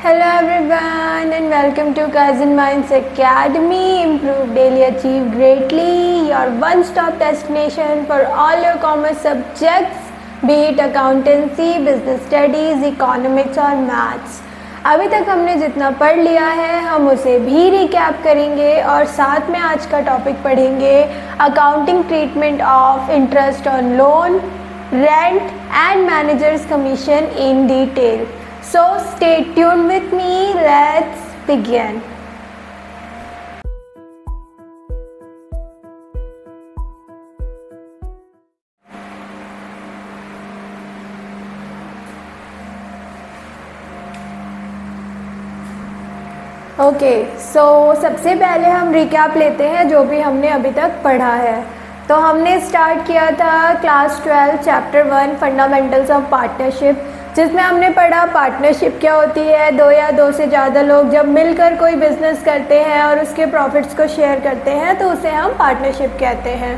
Hello everyone and welcome to Kaizen Minds Academy. Improve daily, achieve greatly. Your one-stop destination for all your commerce subjects, be it accountancy, business studies, economics और maths. अभी तक हमने जितना पढ़ लिया है हम उसे भी रिकैप करेंगे और साथ में आज का टॉपिक पढ़ेंगे accounting treatment of interest on loan, rent and managers commission in detail. So stay tuned with me. Let's begin. Okay, so सबसे पहले हम रिकैप लेते हैं जो भी हमने अभी तक पढ़ा है. तो हमने स्टार्ट किया था class 12 chapter 1 fundamentals of partnership, जिसमें हमने पढ़ा पार्टनरशिप क्या होती है. दो या दो से ज़्यादा लोग जब मिलकर कोई बिजनेस करते हैं और उसके प्रॉफिट्स को शेयर करते हैं तो उसे हम पार्टनरशिप कहते हैं.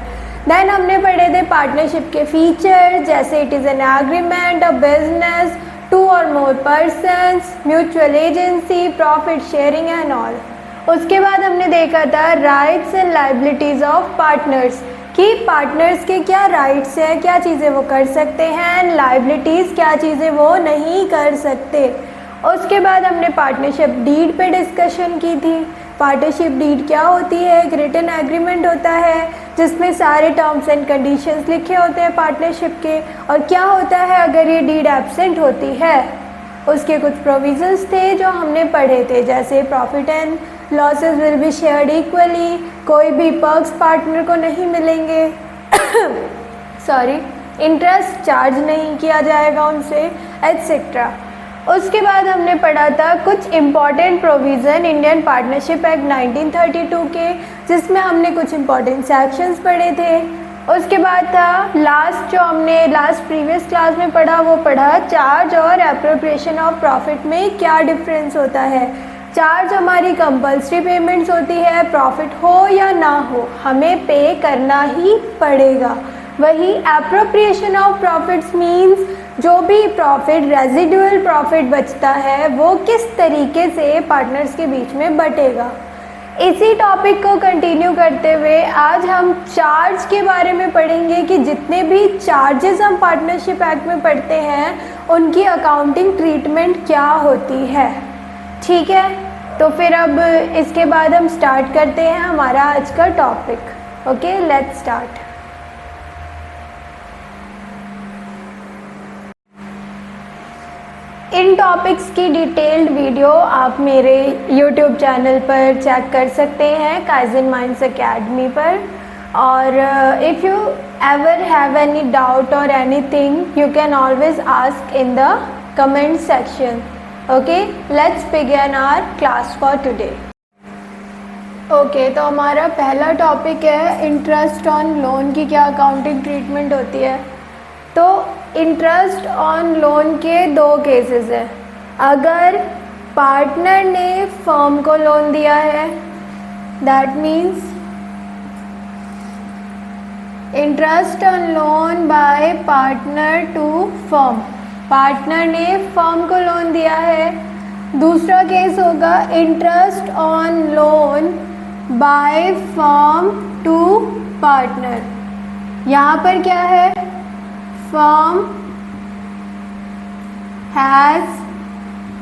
देन हमने पढ़े थे पार्टनरशिप के फीचर, जैसे it is an agreement of business, 2 और more persons, mutual agency, profit sharing and all. उसके बाद हमने देखा था rights and liabilities of partners, कि पार्टनर्स के क्या राइट्स हैं, क्या चीज़ें वो कर सकते हैं, एंड लाइबिलिटीज़ क्या चीज़ें वो नहीं कर सकते. उसके बाद हमने पार्टनरशिप डीड पे डिस्कशन की थी. पार्टनरशिप डीड क्या होती है? एक रिटन एग्रीमेंट होता है जिसमें सारे टर्म्स एंड कंडीशंस लिखे होते हैं पार्टनरशिप के. और क्या होता है अगर ये डीड एब्सेंट होती है? उसके कुछ प्रोविजंस थे जो हमने पढ़े थे, जैसे profit and losses will be shared equally, कोई भी पर्क्स पार्टनर को नहीं मिलेंगे, इंटरेस्ट चार्ज नहीं किया जाएगा उनसे, एटसेट्रा. उसके बाद हमने पढ़ा था कुछ important provision Indian partnership act 1932 के, जिसमें हमने कुछ इम्पॉर्टेंट सेक्शंस पढ़े थे. उसके बाद था लास्ट जो हमने लास्ट प्रीवियस क्लास में पढ़ा, वो पढ़ा चार्ज और एप्रोप्रिएशन ऑफ प्रॉफिट में क्या डिफरेंस होता है. चार्ज हमारी कंपल्सरी पेमेंट्स होती है, प्रॉफिट हो या ना हो हमें पे करना ही पड़ेगा. वही एप्रोप्रिएशन ऑफ प्रॉफिट्स मींस जो भी प्रॉफिट रेजिडुअल प्रॉफिट बचता है वो किस तरीके से पार्टनर्स के बीच में बटेगा. इसी टॉपिक को कंटिन्यू करते हुए आज हम चार्ज के बारे में पढ़ेंगे कि जितने भी चार्जेस हम पार्टनरशिप एक्ट में पढ़ते हैं उनकी अकाउंटिंग ट्रीटमेंट क्या होती है. ठीक है, तो फिर अब इसके बाद हम स्टार्ट करते हैं हमारा आज का topic. Okay, let's start. In topics की डिटेल्ड वीडियो आप मेरे YouTube चैनल पर चेक कर सकते हैं काइजन माइंड्स एकेडमी पर. और if you ever have any doubt और anything you can always ask in the comment section. Okay, let's begin our class for today. Okay, तो हमारा पहला टॉपिक है इंटरेस्ट ऑन लोन की क्या अकाउंटिंग ट्रीटमेंट होती है. तो इंटरेस्ट ऑन लोन के दो केसेस हैं. अगर पार्टनर ने फर्म को लोन दिया है, that means interest on loan by partner to firm. Partner ने फर्म को लोन दिया है. दूसरा केस होगा interest on loan by firm to partner. यहाँ पर क्या है? Firm has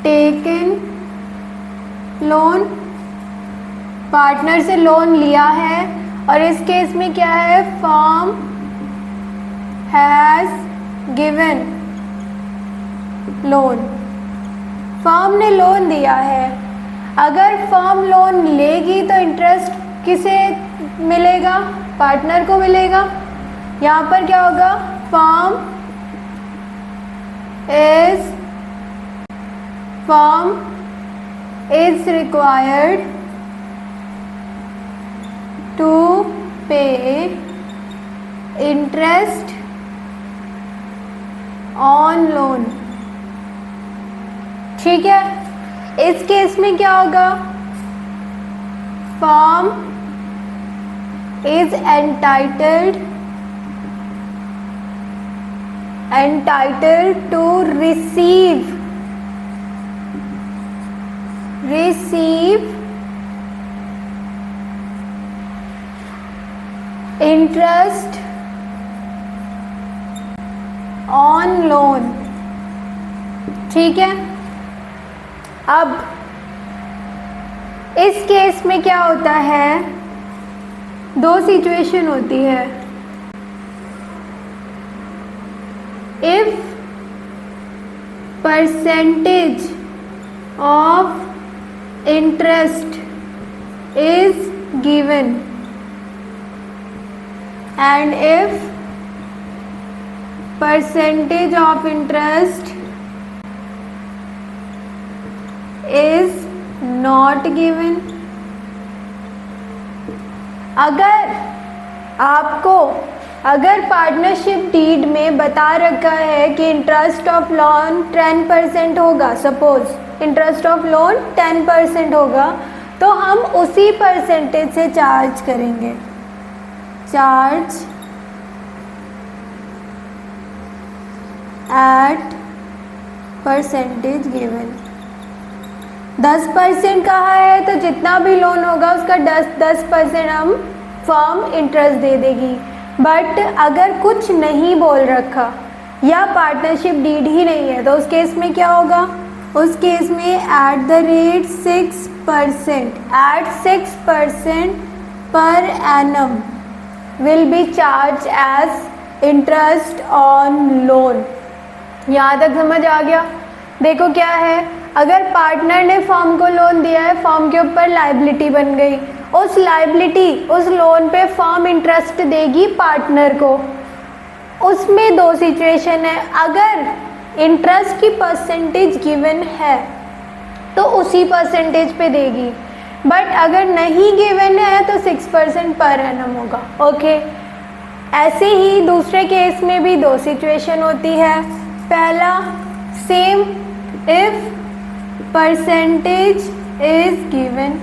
taken loan, partner से लोन लिया है. और इस केस में क्या है? Firm has given loan. Firm ने लोन दिया है. अगर फर्म लोन लेगी तो इंटरेस्ट किसे मिलेगा? पार्टनर को मिलेगा. यहाँ पर क्या होगा? Firm is required to pay interest on loan. ठीक है, इस केस में क्या होगा? Firm is entitled to receive receive interest on loan। ठीक है, अब इस केस में क्या होता है, दो सिचुएशन होती है। If percentage of interest is given and if percentage of interest is not given। अगर पार्टनरशिप डीड में बता रखा है कि इंटरेस्ट ऑफ लोन 10% होगा, सपोज इंटरेस्ट ऑफ लोन 10% होगा, तो हम उसी परसेंटेज से चार्ज करेंगे। Charge at percentage given. 10% कहा है तो जितना भी लोन होगा उसका 10% हम फर्म इंटरेस्ट दे देगी। बट अगर कुछ नहीं बोल रखा या पार्टनरशिप डीड ही नहीं है तो उस केस में क्या होगा, उस केस में at the rate 6% at 6% per annum will be charge as interest on loan. यहाँ तक समझ आ गया। देखो क्या है, अगर पार्टनर ने फर्म को लोन दिया है, फर्म के ऊपर लायबिलिटी बन गई, उस लायबिलिटी उस लोन पे फर्म इंटरेस्ट देगी पार्टनर को। उसमें दो सिचुएशन है, अगर इंटरेस्ट की परसेंटेज गिवन है तो उसी परसेंटेज पे देगी, बट अगर नहीं गिवन है तो 6% पर एनम होगा। ओके, ऐसे ही दूसरे केस में भी दो सिचुएशन होती है। पहला same, if percentage is given,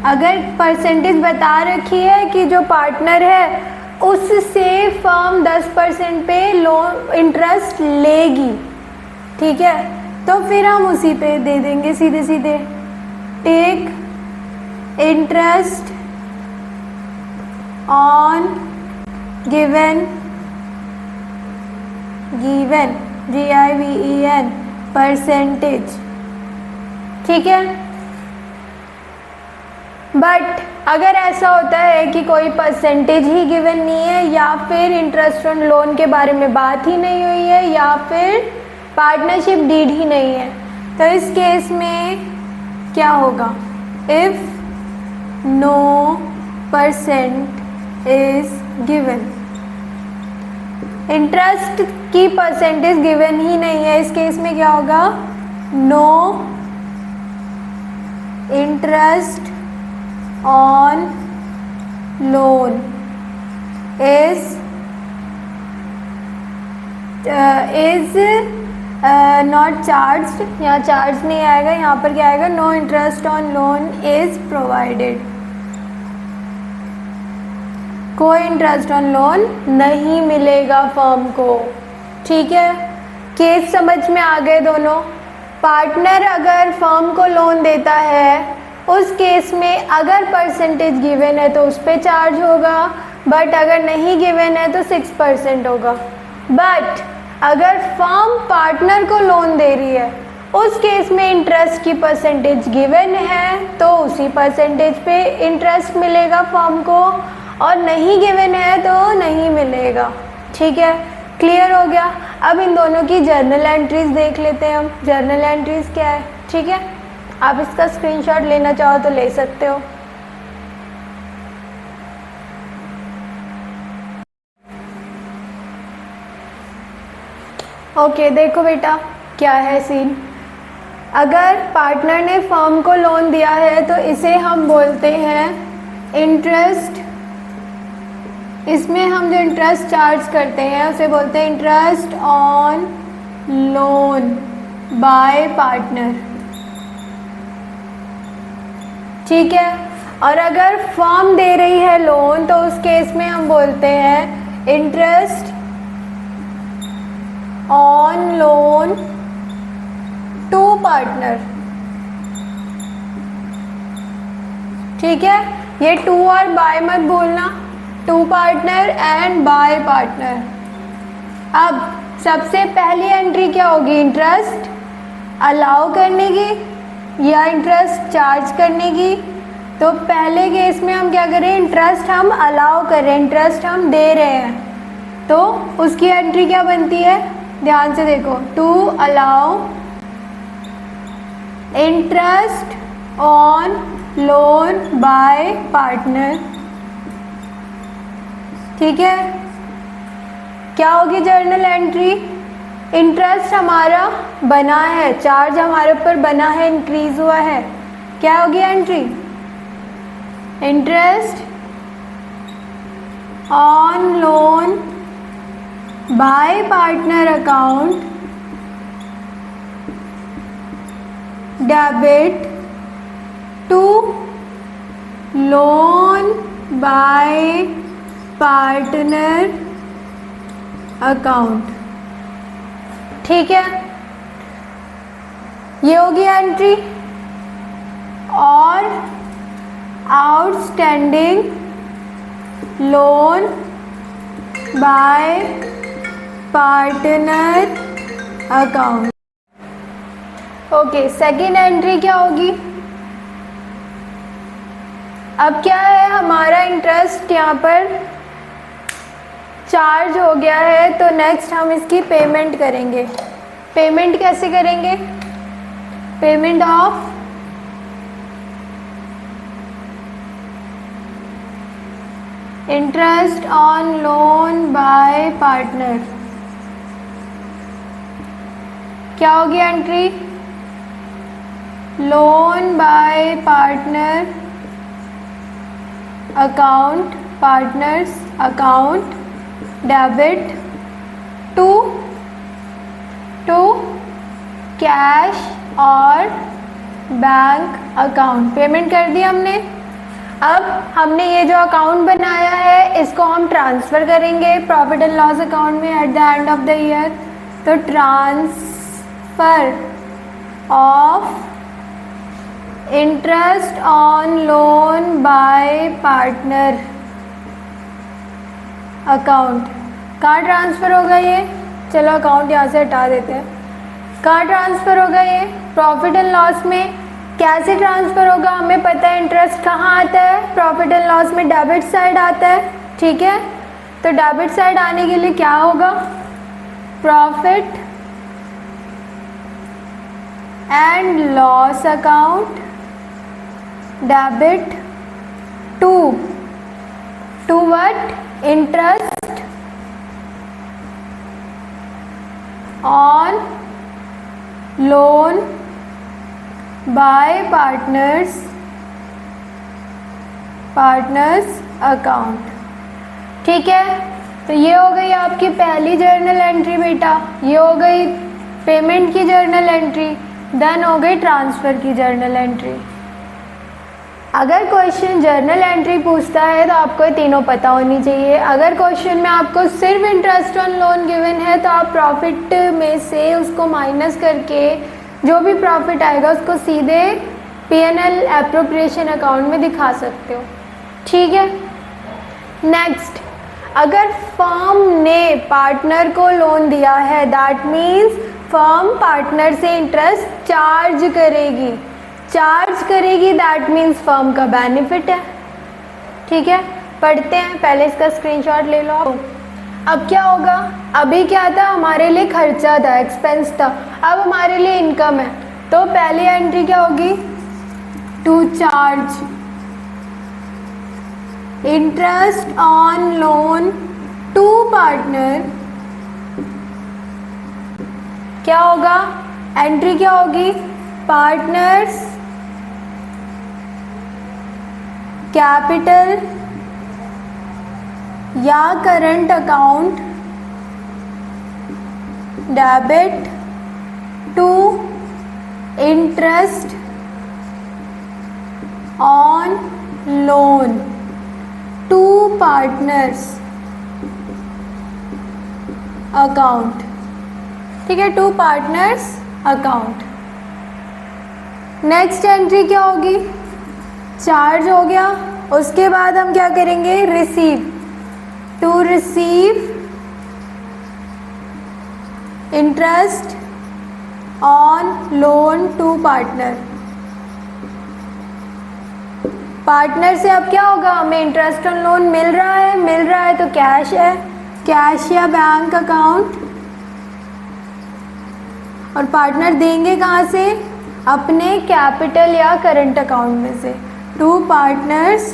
अगर परसेंटेज बता रखी है कि जो पार्टनर है उससे फर्म 10% पे लोन इंटरेस्ट लेगी, ठीक है, तो फिर हम उसी पे दे देंगे सीधे सीधे। Take interest on given GIVEN percentage, ठीक है। बट अगर ऐसा होता है कि कोई परसेंटेज ही गिवन नहीं है, या फिर इंटरेस्ट ऑन लोन के बारे में बात ही नहीं हुई है, या फिर पार्टनरशिप डीड ही नहीं है, तो इस केस में क्या होगा, if no percent is given, interest की परसेंटेज गिवन ही नहीं है, इस केस में क्या होगा, no interest on loan is not charged। यहाँ चार्ज नहीं आएगा, यहाँ पर क्या आएगा, no interest on loan is provided. कोई इंटरेस्ट ऑन लोन नहीं मिलेगा फर्म को, ठीक है। केस समझ में आ गए दोनों। पार्टनर अगर फर्म को लोन देता है, उस केस में अगर परसेंटेज गिवन है तो उस पर चार्ज होगा, बट अगर नहीं गिवन है तो 6% होगा। बट अगर फर्म पार्टनर को लोन दे रही है, उस केस में इंटरेस्ट की परसेंटेज गिवन है तो उसी परसेंटेज पे इंटरेस्ट मिलेगा फर्म को, और नहीं गिवन है तो नहीं मिलेगा, ठीक है। क्लियर हो गया। अब इन दोनों की जर्नल एंट्रीज देख लेते हैं हम। जर्नल एंट्रीज क्या है, ठीक है, आप इसका स्क्रीनशॉट लेना चाहो तो ले सकते हो। ओके, देखो बेटा क्या है सीन। अगर पार्टनर ने फर्म को लोन दिया है तो इसे हम बोलते हैं इंटरेस्ट। इसमें हम जो इंटरेस्ट चार्ज करते हैं उसे बोलते हैं interest on loan by partner, ठीक है। और अगर फर्म दे रही है लोन तो उस केस में हम बोलते हैं interest on loan to partner, ठीक है, ये टू और बाय मत भूलना, to partner and by partner. अब सबसे पहली एंट्री क्या होगी, इंटरेस्ट अलाउ करने की या इंटरेस्ट चार्ज करने की। तो पहले केस में हम क्या करें, इंटरेस्ट हम अलाउ कर रहे हैं, इंटरेस्ट हम दे रहे हैं, तो उसकी एंट्री क्या बनती है, ध्यान से देखो, to allow interest on loan by partner. ठीक है, क्या होगी जर्नल एंट्री, इंटरेस्ट हमारा बना है, चार्ज हमारे ऊपर बना है, इंक्रीज हुआ है, क्या होगी entry, interest on loan by partner account debit to loan by partner account. ठीक है, ये होगी एंट्री। और outstanding loan by partner account. Okay, second entry क्या होगी, अब क्या है, हमारा इंटरेस्ट यहाँ पर चार्ज हो गया है, तो नेक्स्ट हम इसकी पेमेंट करेंगे। पेमेंट कैसे करेंगे, payment of interest on loan by partner. क्या होगी entry, loan by partner account, partner's account debit to cash और बैंक अकाउंट। पेमेंट कर दी हमने। अब हमने ये जो अकाउंट बनाया है इसको हम ट्रांसफ़र करेंगे प्रॉफिट एंड लॉस अकाउंट में at the end of the year. तो transfer of interest on loan by partner account, कहाँ ट्रांसफ़र होगा ये, चलो अकाउंट यहाँ से हटा देते हैं। कहाँ ट्रांसफ़र होगा ये, प्रॉफिट एंड लॉस में। कैसे ट्रांसफ़र होगा, हमें पता है इंटरेस्ट कहाँ आता है, प्रॉफिट एंड लॉस में डेबिट साइड आता है। ठीक है, तो डेबिट साइड आने के लिए क्या होगा, profit and loss account debit to what, interest on loan by partner's account. ठीक है, तो ये हो गई आपकी पहली जर्नल एंट्री बेटा, ये हो गई पेमेंट की जर्नल एंट्री, देन हो गई ट्रांसफ़र की जर्नल एंट्री। अगर क्वेश्चन जर्नल एंट्री पूछता है तो आपको ये तीनों पता होनी चाहिए। अगर क्वेश्चन में आपको सिर्फ इंटरेस्ट ऑन लोन गिवन है तो आप प्रॉफिट में से उसको माइनस करके जो भी प्रॉफिट आएगा उसको सीधे P&L एप्रोप्रिएशन अकाउंट में दिखा सकते हो। ठीक है, नेक्स्ट, अगर फर्म ने पार्टनर को लोन दिया है दैट मीन्स फर्म पार्टनर से इंटरेस्ट चार्ज करेगी, दैट मीन्स फर्म का बेनिफिट है। ठीक है, पढ़ते हैं, पहले इसका स्क्रीनशॉट ले लो। अब क्या होगा, अभी क्या था, हमारे लिए खर्चा था, एक्सपेंस था, अब हमारे लिए इनकम है। तो पहली एंट्री क्या होगी, to charge interest on loan to partner. क्या होगा, एंट्री क्या होगी, पार्टनर्स कैपिटल या current account debit to interest on loan to partner's account. ठीक है, to partner's account. Next entry क्या होगी, चार्ज हो गया। उसके बाद हम क्या करेंगे, receive, to receive interest on loan to partner. Partner से अब क्या होगा, हमें इंटरेस्ट ऑन लोन मिल रहा है तो कैश है, कैश या बैंक अकाउंट, और पार्टनर देंगे कहाँ से, अपने कैपिटल या करंट अकाउंट में से। टू पार्टनर्स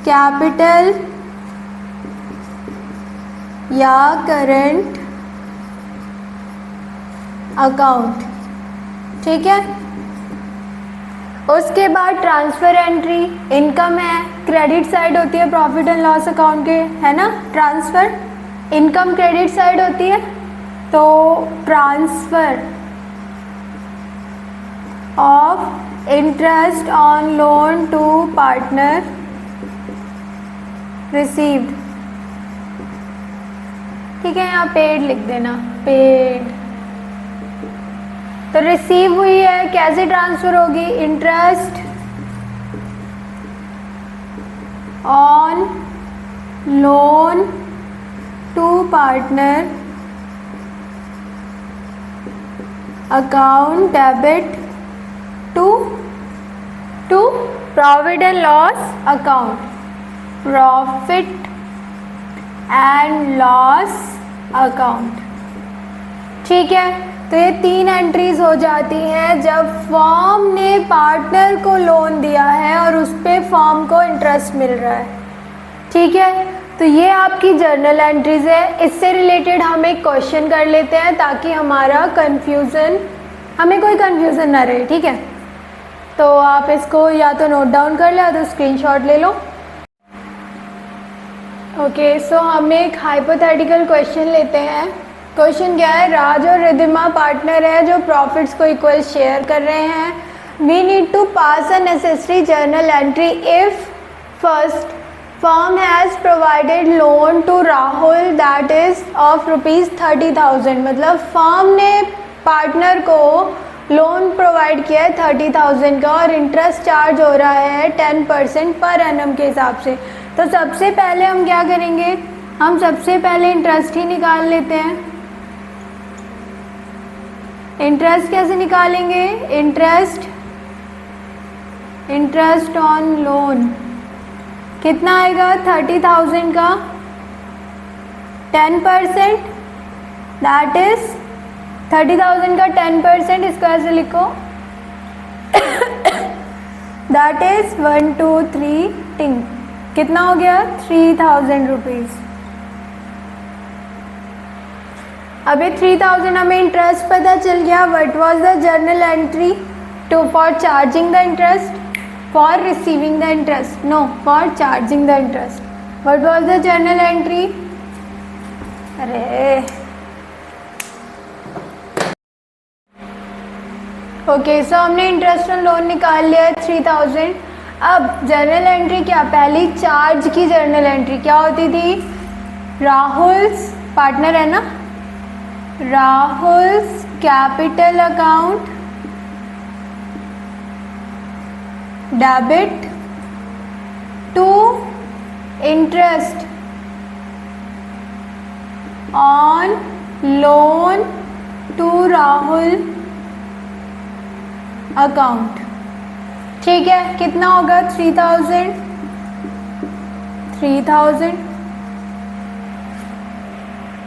कैपिटल या करंट अकाउंट, ठीक है। उसके बाद ट्रांसफ़र एंट्री, इनकम है, क्रेडिट साइड होती है प्रॉफिट एंड लॉस अकाउंट के, है ना। ट्रांसफ़र, इनकम क्रेडिट साइड होती है, तो transfer of interest on loan to partner received, ठीक है। यहाँ पेड लिख देना, पेड। तो रिसीव हुई है, कैसे ट्रांसफ़र होगी, interest on loan to partner account debit to profit and loss account, profit and loss account, ठीक है। तो ये 3 एंट्रीज हो जाती हैं जब फर्म ने पार्टनर को लोन दिया है और उस पर फर्म को इंटरेस्ट मिल रहा है, ठीक है। तो ये आपकी जर्नल एंट्रीज है। इससे रिलेटेड हम एक क्वेश्चन कर लेते हैं ताकि हमें कोई कन्फ्यूज़न ना रहे, ठीक है। तो आप इसको या तो नोट डाउन कर लो या तो स्क्रीनशॉट ले लो। ओके, सो हम एक हाइपोथेटिकल क्वेश्चन लेते हैं। क्वेश्चन क्या है, राज और रिद्धिमा पार्टनर है जो प्रॉफिट्स को इक्वल शेयर कर रहे हैं। We need to pass a necessary journal entry if first firm has provided loan to Rahul that is of ₹30,000। मतलब फर्म ने पार्टनर को लोन प्रोवाइड किया है 30,000 का और इंटरेस्ट चार्ज हो रहा है 10% पर एनम के हिसाब से। तो सबसे पहले हम क्या करेंगे, हम सबसे पहले इंटरेस्ट ही निकाल लेते हैं। इंटरेस्ट कैसे निकालेंगे, इंटरेस्ट ऑन लोन कितना आएगा, 30,000 का 10%, दैट इज 30,000 का 10%, इसको ऐसे लिखो दैट इज 1 2 3 टिंग, कितना हो गया 3,000 रुपीज़। अभी 3,000 हमें इंटरेस्ट पता चल गया। What was the journal entry to for charging the interest, for receiving the interest, no for charging the interest. What was the journal entry, अरे ओके, सो हमने इंटरेस्ट ऑन लोन निकाल लिया 3,000। अब जर्नल एंट्री क्या, पहली charge की journal entry क्या होती थी, राहुल्स पार्टनर है ना, Rahul's capital account debit to interest on loan to Rahul account, ठीक है। कितना होगा 3,000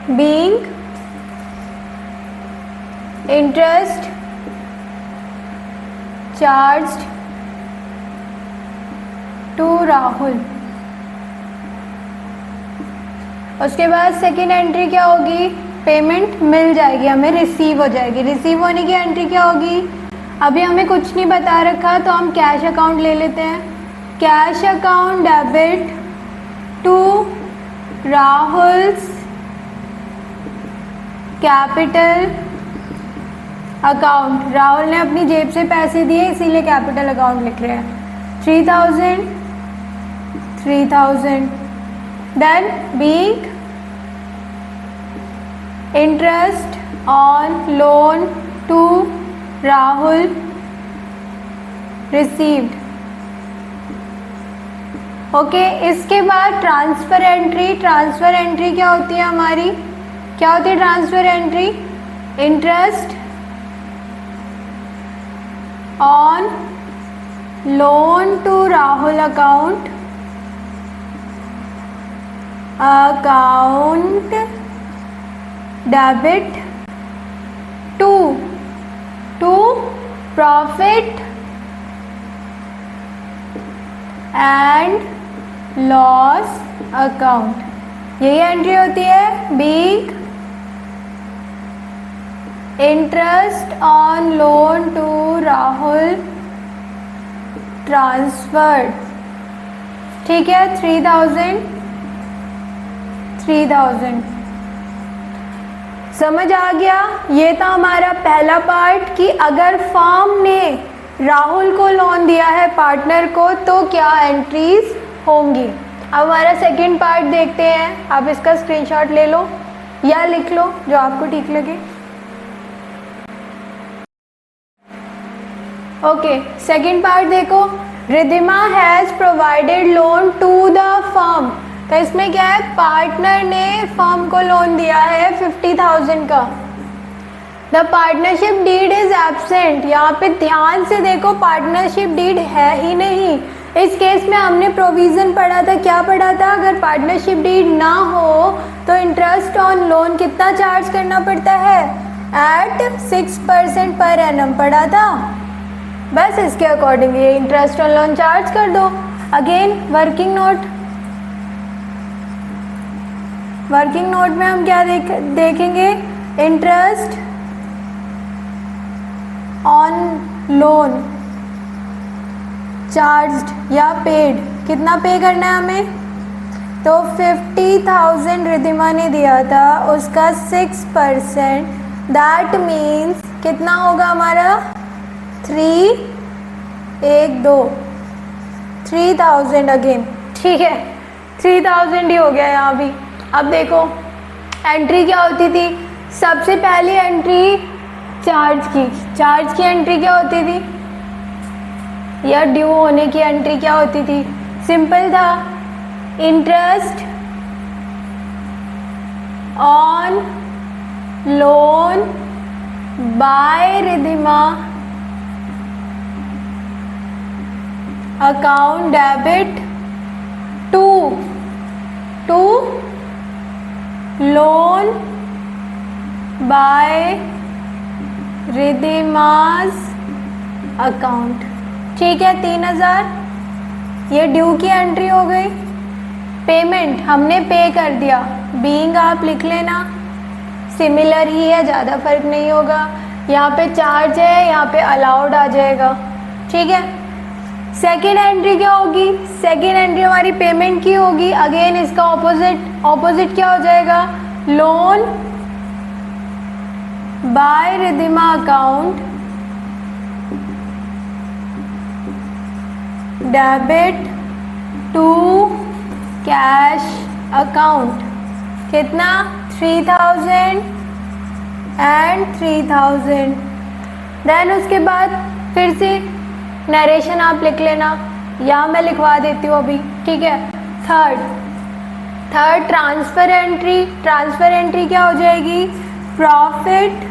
being interest charged to Rahul. उसके बाद सेकेंड एंट्री क्या होगी, पेमेंट मिल जाएगी हमें, रिसीव हो जाएगी। रिसीव होने की एंट्री क्या होगी, अभी हमें कुछ नहीं बता रखा तो हम कैश अकाउंट ले लेते हैं। Cash account debit to Rahul's capital account, Rahul ने अपनी जेब से पैसे दिए इसीलिए कैपिटल अकाउंट लिख रहे हैं। 3,000 then being interest on loan to Rahul received. Okay, इसके बाद ट्रांसफ़र एंट्री। ट्रांसफ़र एंट्री क्या होती है हमारी? क्या होती है transfer entry? Interest on loan to Rahul account debit to profit and loss account. यही एंट्री होती है। Being interest on loan to Rahul transferred. ठीक है, 3000 समझ आ गया। ये था हमारा पहला पार्ट कि अगर फर्म ने राहुल को लोन दिया है पार्टनर को तो क्या एंट्रीज होंगी। अब हमारा सेकंड पार्ट देखते हैं। आप इसका स्क्रीनशॉट ले लो या लिख लो, जो आपको ठीक लगे। ओके, सेकंड पार्ट देखो। Riddhima has provided loan to the firm. तो इसमें क्या है? पार्टनर ने फर्म को लोन दिया है 50,000 का। The partnership deed is absent. यहाँ पे ध्यान से देखो, पार्टनरशिप डीड है ही नहीं। इस केस में हमने प्रोविज़न पढ़ा था। क्या पढ़ा था? अगर पार्टनरशिप डीड ना हो तो इंटरेस्ट ऑन लोन कितना चार्ज करना पड़ता है? एट 6% पर एनम पढ़ा था। बस इसके अकॉर्डिंग ये इंटरेस्ट ऑन लोन चार्ज कर दो। Again working note. Working note में हम क्या देखेंगे? इंटरेस्ट ऑन लोन चार्ज्ड या पेड। कितना पे करना है हमें? तो 50,000 रिद्धिमा ने दिया था, उसका 6%, दैट मीन्स कितना होगा हमारा? 3000 अगेन। ठीक है, 3000 ही हो गया यहाँ भी। अब देखो एंट्री क्या होती थी। सबसे पहली एंट्री चार्ज की एंट्री क्या होती थी, या ड्यू होने की एंट्री क्या होती थी? सिंपल था, interest on loan by Riddhima account debit to loan by Riddhima's account. ठीक है, 3000 ये ड्यू की एंट्री हो गई। पेमेंट हमने पे कर दिया। बीइंग आप लिख लेना, सिमिलर ही है, ज़्यादा फर्क नहीं होगा। यहाँ पे चार्ज है, यहाँ पे अलाउड आ जाएगा। ठीक है, सेकेंड एंट्री क्या होगी? सेकेंड एंट्री हमारी पेमेंट की होगी। अगेन इसका ऑपोजिट क्या हो जाएगा? Loan by Riddhima account debit to cash account. कितना? 3000 एंड 3000। देन उसके बाद फिर से नरेशन आप लिख लेना, या मैं लिखवा देती हूँ अभी। ठीक है, third transfer entry. Transfer entry क्या हो जाएगी? Profit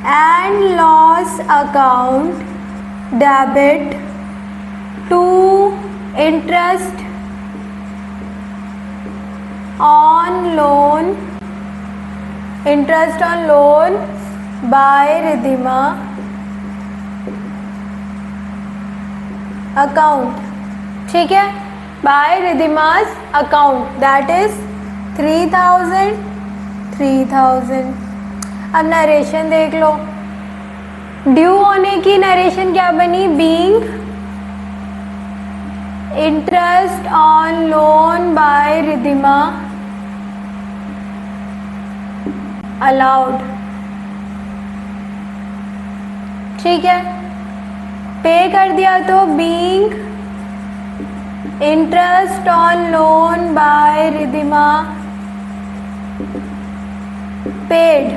and loss account debit to interest on loan by Riddhima account. ठीक है, by Riddhima's account, that is 3000। अब नरेशन देख लो। ड्यू होने की नरेशन क्या बनी? Being interest on loan by Riddhima allowed. ठीक है, पे कर दिया तो being interest on loan by Riddhima paid.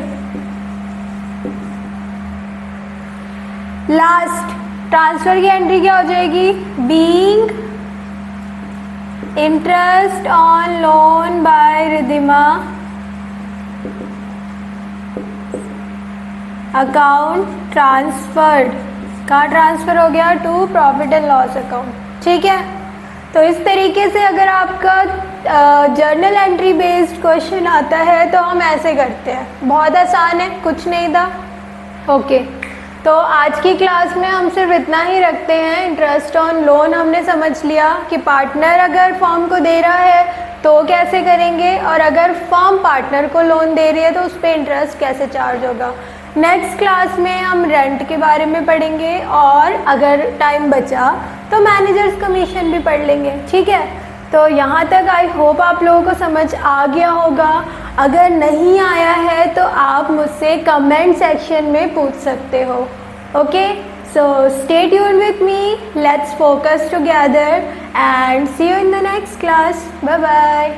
Last transfer की एंट्री क्या हो जाएगी, being interest on loan by Riddhima account transferred, कहाँ ट्रांसफ़र हो गया, to profit and loss account. ठीक है, तो इस तरीके से अगर आपका जर्नल एंट्री बेस्ड क्वेश्चन आता है तो हम ऐसे करते हैं, बहुत आसान है, कुछ नहीं था। ओके, तो आज की क्लास में हम सिर्फ इतना ही रखते हैं। इंटरेस्ट ऑन लोन हमने समझ लिया कि पार्टनर अगर फर्म को दे रहा है तो कैसे करेंगे, और अगर फर्म पार्टनर को लोन दे रही है तो उस पर इंटरेस्ट कैसे चार्ज होगा। नेक्स्ट क्लास में हम रेंट के बारे में पढ़ेंगे, और अगर टाइम बचा तो मैनेजर्स कमीशन भी पढ़ लेंगे। ठीक है, तो यहाँ तक आई होप आप लोगों को समझ आ गया होगा। अगर नहीं आया है तो आप मुझसे कमेंट सेक्शन में पूछ सकते हो। Okay, so stay tuned with me, let's focus together and see you in the next class. Bye bye.